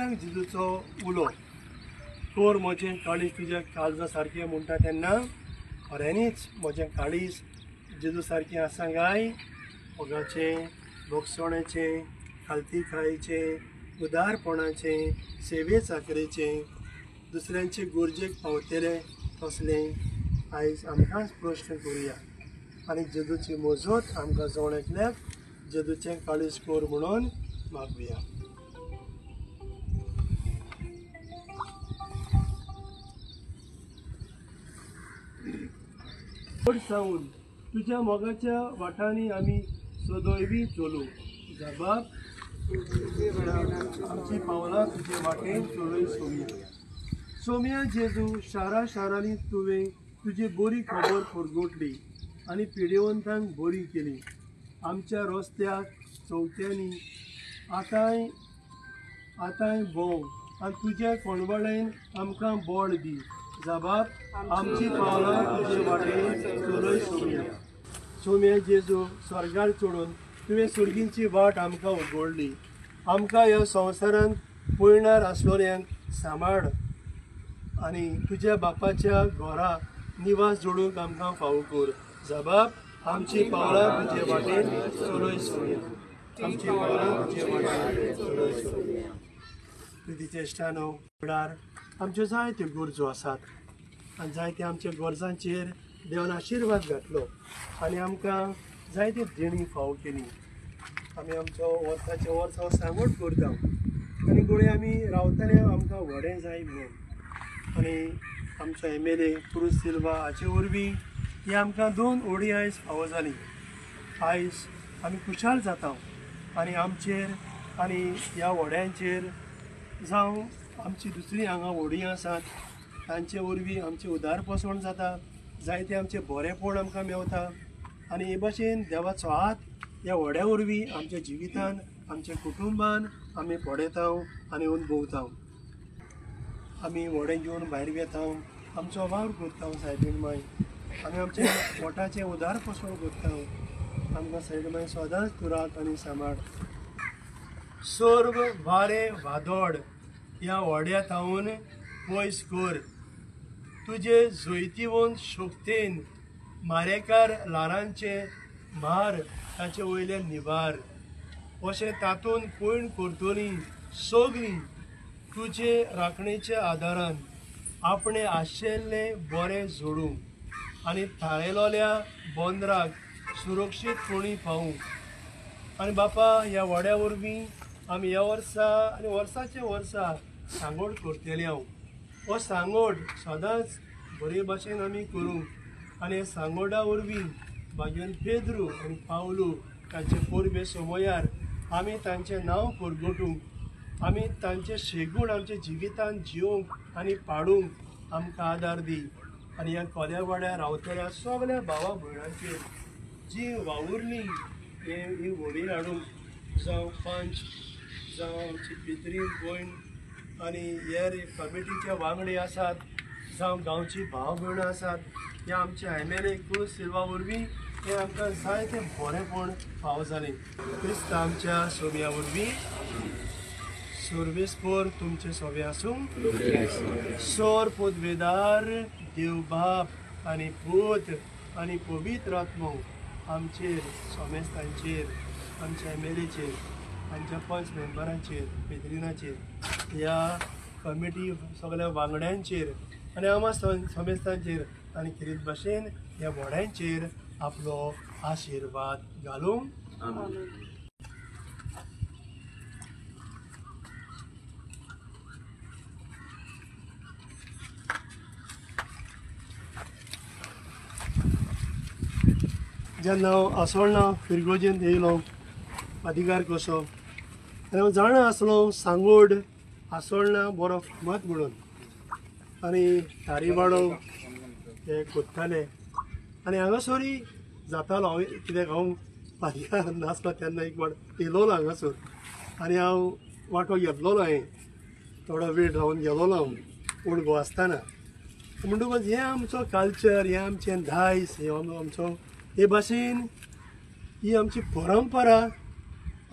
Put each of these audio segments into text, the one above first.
कोयत्यांक जेजूचो उलो कोर म्हजें काळीज तुज्या काळजा सारकें म्हणटा तेन्ना खऱ्यांनीच म्हजें काळीज जेजू सारकें आसा काय मोगाचें भोगसोणेचें खालती खायेचें उदारपणाचें सेवे चाकरेचें दुसऱ्यांचे गरजेक पावतलें तसलें आयज आमकांच प्रश्न करुया आनी जेजूची मजत आमकां जवळ एकल्याक जेजूचें काळीज कोर म्हणून मागुया. सावन तुज्या मोगाच्या वाटांनी आमी सदैवी चलू जबाब आमची पावलां तुजे वाटेन चलय सोम्या जेजू शारांनी तुवें तुजी बरी खबर परगटली आनी पिडेवंतांक बरी केली. आमच्या रस्त्याक चवथ्यांनी आतांय भोंव आनी तुज्या कोणवळेन आमकां बोड दी जबाब आमची पावलां तुजे वाटेन चलय सोम्या जेजू स्वर्गार चडून तुवें सुर्गींची वाट आमकां उगडली. आमकां ह्या संवसारांत पळणार आसलोल्यांक सांबाळ आनी तुज्या बापाच्या घरा निवास जोडूंक आमकां फावो कर जबाब आमची पावलां तुजे वाटेन चलय सोम्या आमची पावलां तुजे वाटेन चलय सोम्या. प्रितीचे इश्टानो आमच्यो जायत्यो गरजो आसात आनी जायत्या आमच्या गरजांचेर देवान आशिर्वाद घातलो आनी आमकां जायत्यो देणी फावो केली. आमी आमचो वर्साचे वर्स सांगोड करता आनी गुणे आमी रावतले आमकां व्हडें जाय म्हणून आनी आमचो MLA क्रूज सिल्वा हाचे वरवीं ही आमकां 2 ओडी आयज फावो जाली. आयज आमी खुशाल जाता आनी आमचेर आनी ह्या व्हड्यांचेर जावं आमची दुसरी हांगा व्हडीं आसात तांचे वरवीं आमचें उदारपसण जाता जायते आमचें बरेंपण आमकां मेवता आनी हे भाशेन देवाचो हात ह्या व्हड्या वरवीं आमच्या जिवितान आमच्या कुटुंबान आमी पडयता आनी अनुभवता. आमी व्हडें घेवन भायर वेता आमचो वावर करता सायबीण माय आमी आमच्या पोटाचें उदारपसण करता आमकां सायबीण माय सदांच तुराक आनी सांबाळ. सर्व वारें वादोड ह्या व्हड्या थावन पयस कर तुजे जैतिवंत शोकतेन मारेकार ल्हारांचे मार ताचे वयल्यान निबार अशें तातूंत पयण करतली सगळीं तुजे राखणेच्या आदारान आपणे आशिल्लें बरें जोडूं आनी थाळेलोल्या बोंदराक सुरक्षीतपणी पावूं. आनी बापा ह्या व्हड्या वरवीं आमी ह्या वर्सा आनी वर्साचे वर्सा सांगोड करतली हो सांगोड सदांच बरे भाशेन आमी करूं आनी हे सांगोडा वरवीं भाग्यन पेद्रू आनी पावलू तांचे पोरबे समयार आमी तांचें नांव परगटूंक आमी तांचे शेगूण आमच्या जिवितान जिवंक आनी पाडूंक आमकां आदार दी. आनी ह्या कोल्या वाड्यार रावतल्या सगळ्या भावा भयणांचेर जी वावुरली ही व्हडी हाडूंक जावं पंच जावं आमची पित्री भयण आनी हेर कमिटीचे वांगडी आसात जावं गांवची भाव भयणां आसात ह्या आमच्या MLA क्रूज सिल्वा वरवीं हे आमकां जायतें बरेंपण फावो जालें. क्रिस्त आमच्या सोम्या वरवीं सर्वेस्पर तुमचे सोबे आसूं. सोर पदवेदार देव बाप आनी पूत आनी पवित्र आत्मो आमचेर सोमेस्तांचेर आमच्या MLAचेर आमच्या पंच मेंबरांचेर पेद्रिनाचेर ह्या कमिटी सगळ्या वांगड्यांचेर आनी आमा सोमेस्तांचेर आनी खरीत भाशेन ह्या व्हड्यांचेर आपलो आशिर्वाद घालूं. जेन्ना हांव आसोळणा फिरगोजेंत येयलो अधिकार कसो आनी हांव जाणा आसलो सांगोड आसोळणा बरो फामाद म्हणून आनी तारीवाडो हे कोत्ताले आनी हांगासरी जातालो हांव कित्याक हांव अधिकार नासलो तेन्ना एक वाट येयलोलो हांगासर आनी हांव वांटो घेतलोलो हांवें थोडो वेळ रावन गेलोलो हांव पूण गो आसतना म्हणटकच हें आमचो कल्चर हें आमचें दायज हें आमचो हे भाशेन ही आमची परंपरा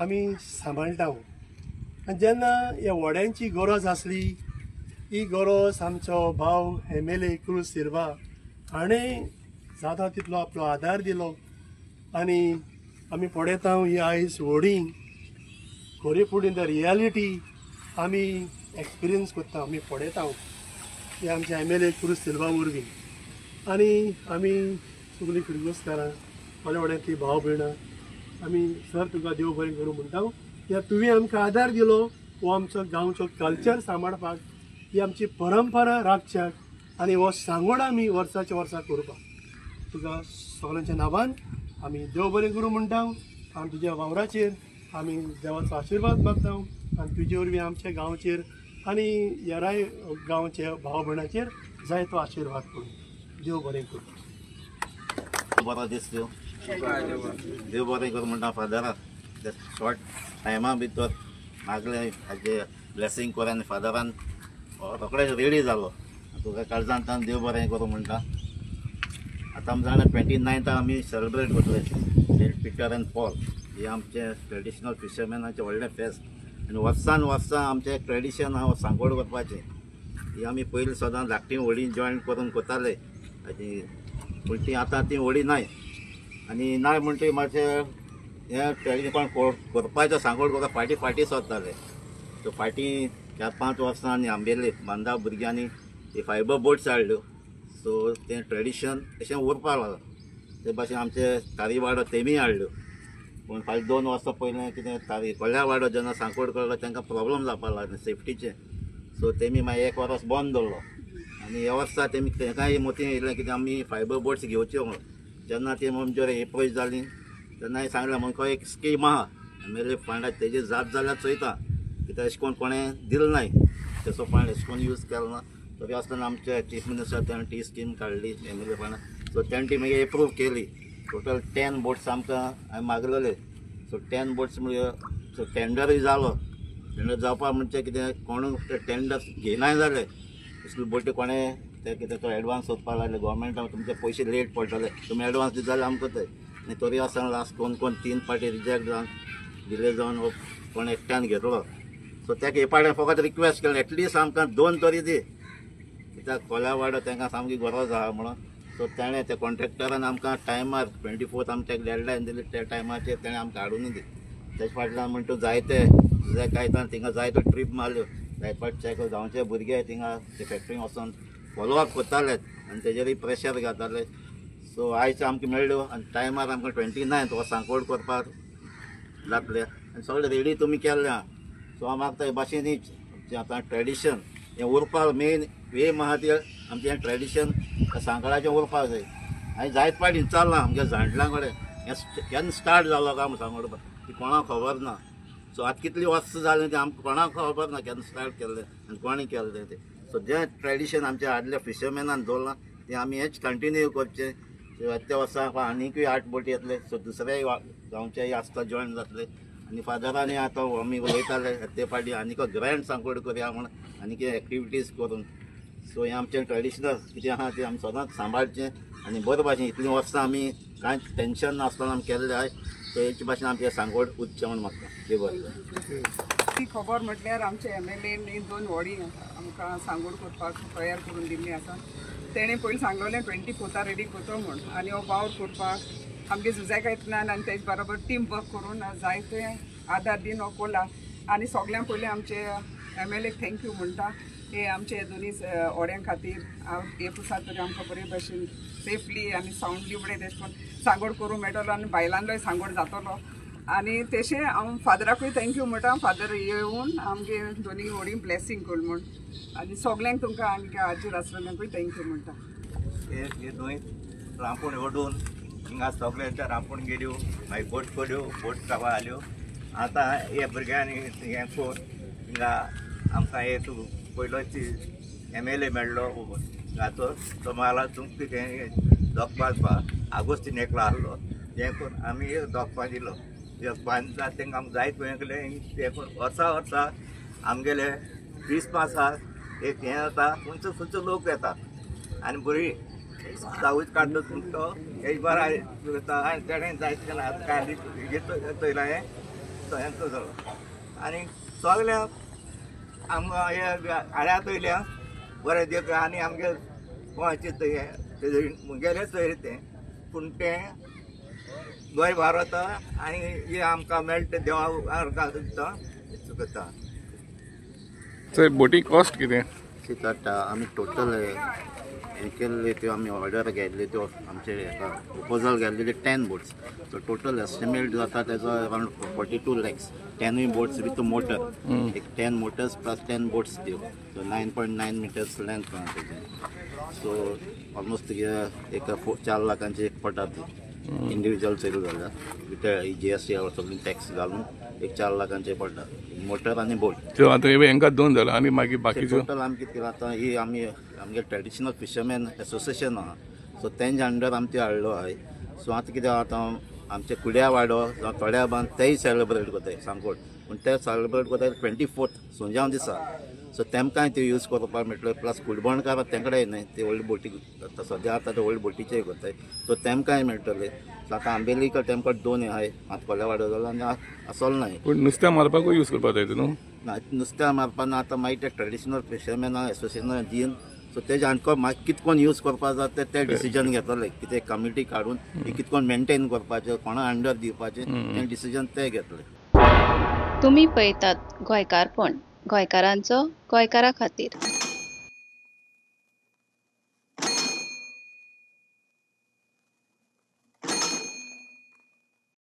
आमी सांबाळटा आनी जेन्ना ह्या व्हड्यांची गरज आसली ही गरज आमचो भाव MLA क्रूज सिल्वा हाणें जाता तितलो आपलो आदार दिलो आनी आमी पळयता ही आयज व्हडी खरी फुडें द रियलिटी आमी एक्सपिरियन्स करता आमी पळयता ही आमच्या MLA क्रूज सिल्वा वरवीं आनी आमी सगळीं किर्गोस्कारां व्हडल्या व्हड्यांतली भाव भयणां आमी सर तुका देव बरें करूं म्हणटा कित्याक तुवें आमकां आदार दिलो हो आमचो गांवचो कल्चर सांबाळपाक ही आमची परंपरा राखच्याक आनी हो सांगोड आमी वर्साच्या वर्सा करपाक तुका सगळ्यांच्या नांवान आमी देव बरें करूं म्हणटा आनी तुज्या वावराचेर आमी देवाचो आशिर्वाद मागता आनी तुजे वरवीं आमच्या गांवचेर आनी हेराय गांवच्या भाव भयणाचेर जायतो आशिर्वाद करूं देव बरें करूं बरो दीस दिवं देव बरें करूं म्हणटा फादराक ते शॉर्ट टायमा भितर मागले हाजे ब्लेसींग कर आनी फादरान रोखडेच रेडी जालो तुका काळजांतल्यान देव बरें करूं म्हणटा आतां आमी जाणा 29 आमी सेलिब्रेट करतले सेंट पिटर एंड पॉल हे आमचे ट्रेडिशनल फिशरमॅनाचे व्हडलें फेस्त आनी वर्सान वर्सां आमचें ट्रेडिशन हांव सांगोड करपाचें ही आमी पयलीं सदां धाकटी व्हडी जॉयन करून करताले आनी पूण ती आतां ती व्हडी नाय आनी नाय म्हणटी मातशें हें ट्रेडिशन करपाचें सांगोड करता फाटी सरताले सो फाटीं 4-5 वर्सां आंबेले बांदा भुरग्यांनी ते फायबर बोट्स हाडल्यो सो तें ट्रेडिशन अशें उरपाक लागलां ते भाशेन आमचे तारी वाडो तेमी हाडल्यो पूण फाल्यां 2 वर्सां पयलें कितें तारी कोल्या वाडो जेन्ना सांगोड करलो तांकां प्रॉब्लम जावपाक लागलें सेफ्टीचें सो तेमी मागीर 1 वर्स बंद दवरलो आनी ह्या वर्सा तेमी तांकांय मोती येयलें कितें आमी फायबर बोट्स घेवच्यो म्हणून जेन्ना ती आमचे हे पयस जालीं तेन्ना सांगलें म्हाका एक स्कीम आहा MLA फंडाक तेजी जाप जाल्यार चोयता कित्याक अशें करून कोणें दिल नाय तेचो फंड अशें करून यूज केलो ना तरी आसतना आमचे चीफ मिनिस्टर तेणें ती स्कीम काडली MLA फंडाक सो तेणें ती मागीर एप्रूव केली टोटल 10 बोट्स आमकां हांवें मागलेले सो 10 बोट्स म्हणजे सो टेंडरूय जालो टेंडर जावपाक म्हणजे कितें कोण टेंडर घेयनाय जाले असले बोटी कोणें ते कितें तो एडवान्स सोदपाक लागले गोवोरमेंटान तुमचे पयशे लेट पडटले तुमी एडवान्स दित जाल्यार आमकां ते आनी तरी आसतना लास्ट कोण 3 फावटी रिजेक्ट जावन डिले जावन कोण एकट्यान घेतलो सो ताका हे पाडें फकत रिक्वेस्ट केलें एटलिस्ट आमकां 2 तरी दी कित्याक कोल्या वाडो तांकां सामकी गरज आहा म्हणून सो ताणें त्या कॉन्ट्रेक्टरान आमकां टायमार 24th आमच्या डेडलायन दिली त्या टायमाचेर ताणें आमकां हाडून दी तेच्या फाटल्यान म्हणटा जायते काय थिंगा जायतो ट्रीप मारल्यो जायपाचे गांवचे भुरगे थिंगा ते फॅक्टरीन वचून फॉलोअप करताले आनी तेजेरूय प्रेशर घाताले सो आयज आमकां मेळ्ळ्यो आनी टायमार आमकां 29th हो सांगोड करपाक जातले आनी सगळें रेडी तुमी केल्लें आहा सो हांव मागता हे भाशेनच जें आतां ट्रेडिशन हें उरपाक मेन एम आहा ती आमचें हें ट्रेडिशन सांगोडाचें उरपाक जाय आनी जायत फावटी चल्लां आमच्या जाणट्यां कडेन हें केन्ना स्टार्ट जालो काय म्हूण सांगोड ती कोणाक खबर ना सो आतां कितलीं वर्सां जालीं तें आमकां कोणाक खबर ना केन्ना स्टार्ट केल्लें आनी कोणें केल्लें तें सो जें ट्रेडिशन आमचें आदल्या फिशरमॅनान दवरलां तें आमी हेंच कंटिन्यू करचें सो त्या वर्सा आनीकूय 8 बोटी येतले सो दुसऱ्याय गांवचेय आसता जॉयन जातले आनी फादरांनी आतां आमी उलयताले ते फाटी आनीक ग्रँड सांगोड करया म्हणून आनी कितें एक्टिविटीज करून सो हें आमचें ट्रेडिशनल कितें आहा तें आमी सदांच सांबाळचें आनी बरे भाशेन इतलीं वर्सां आमी कांय टेन्शन नासतना आमी केल्लें आय सो हेचे भाशेन आमचें सांगोड उच्चें म्हणून म्हाका देव बरें ती खबर म्हटल्यार आमचे MLA 2 व्हडी आमकां सांगोड करपाक तयार करून दिल्ली आसा तेणें पयलीं सांगलोलें 24th रेडी करतो म्हूण आनी हो वावर करपाक आमगे झुजायकायतल्यान आनी तेजे बरोबर टीम वर्क करून जायते आदार दिन हो कोला आनी सगळ्यां पयलीं आमचे MLA थँक्यू म्हणटा हे आमचे दोनी ओड्यां खातीर हे पुसा तरी आमकां बरे भशेन सेफली आनी सावंडली बरें तेश करून सांगोड करूं मेळटलो आनी बायलांलोय सांगोड जातलो आनी तेशें हांव फादराकूय थँक्यू म्हणटा फादर येवन आमगे दोनी व्हडी ब्लेसींग कर म्हूण आनी सगल्यांक तुमकां आमगे हाजेर आसलेल्यांकूय थँक्यू म्हणटा हे थंय रांपोण ओडून हिंगा सगळे रांपोण गेल्यो मागीर बोट कोल्यो बोट कावा आल्यो आतां हे भुरग्यांनी हें कोर हिंगा आमकां हे तूं पयलोच MLA मेळ्ळो हाचो तो म्हाका तुमकां तें दोखपाचपा आगोस्तीन एकलो आहलो हें करून आमी दोखपा दिलो बांदता तेंकां आमकां जायत हें केलें हें करून वर्सा आमगेले क्रिस्मस आसा एक हें जाता खंयचो लोक येता आनी बरी सावूच काडलो तो हेज बरा जाता आनी तेणें जायत केला काली चोयला हें तो हेंचो जालो आनी सगळ्यांक आमकां हे आड्यात वयल्या बरें देख आनी आमगे गोंयचे गेले थंय तें पूण तें गोंय भारत आनी हे आमकां मेळटा देवा करता. सर बोटीक कॉस्ट कितें? कित्याक आमी टोटल हे केल्ले त्यो आमी ऑर्डर घेतले त्यो आमचे प्रपोजल घातलेले 10 बोट्स. सो टोटल एस्टिमेट जाता तेजो around 42 lakhs. 10 boats with motor, एक 10 मोटर्स प्लस 10 बोट्स त्यो. So 9.9 meters length so almost एक 4 लाखांची एक पडटा ती इंडिविज्युअल सेल जाल्या विथ GST सगळी टॅक्स घालून एक 4 लाखांचे पडटा मोटर आनी बोट. सो आतां हेंका 2 जाला आनी मागीर बाकीच्यो टोटल आमी कितें केलां आतां ही आमी आमगे ट्रेडिशनल फिशरमॅन एसोसिएशन आहा सो तेंच्या अंडर आमी त्यो हाडलो आहाय. सो आतां कितें आतां आमचे कुड्या वाडो जावं थोड्या बांद तेय सेलिब्रेट कोताय सांगोड पूण ते सेलिब्रेट कोताय 24th सुंजाव दिसा. सो तेमकांय त्यो यूज करपाक मेळटले प्लस कुडबणकार तेंकडेय न्हय ते ओल्ड बोटी सद्या आतां ते ओल्ड बोटीचे कोताय सो तेमकांय मेळटले. सो आतां आंबेलीकर तेमकां 2 आहाय आतां कोल्या वाडो जालो आनी आसोल न्हय पूण नुस्त्या मारपाकूय यूज करपाक जाय न्हू. नुस्त्या मारपाना आतां मागीर ते ट्रेडिशनल फिशरमॅन एसोसिएशनान दिवन सो तेजे आमकां मागीर कितकोन यूज करपा जाता ते डिसिजन घेतले कितें कमिटी काडून कितकोन मेंटेन करपाचें कोणा अंडर दिवपाचें तें डिसिजन ते घेतले. तुम्ही पळयतात गोंयकारपण, गोंयकारांचो गोंयकारा खातीर.